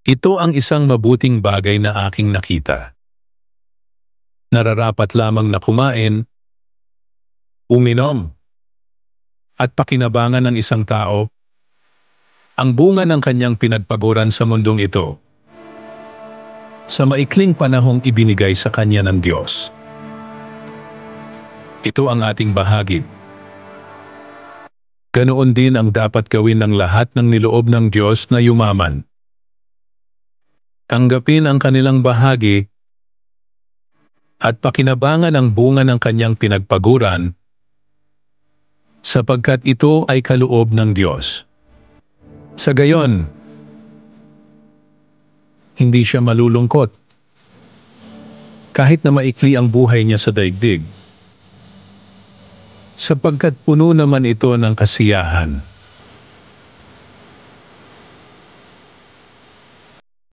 Ito ang isang mabuting bagay na aking nakita. Nararapat lamang na kumain, uminom, at pakinabangan ng isang tao ang bunga ng kanyang pinagpaguran sa mundong ito sa maikling panahong ibinigay sa kanya ng Diyos. Ito ang ating bahagi. Ganoon din ang dapat gawin ng lahat ng niloob ng Diyos na yumaman. Tanggapin ang kanilang bahagi at pakinabangan ang bunga ng kanyang pinagpaguran sapagkat ito ay kaloob ng Diyos. Sa gayon, hindi siya malulungkot kahit na maikli ang buhay niya sa daigdig, sapagkat puno naman ito ng kasiyahan.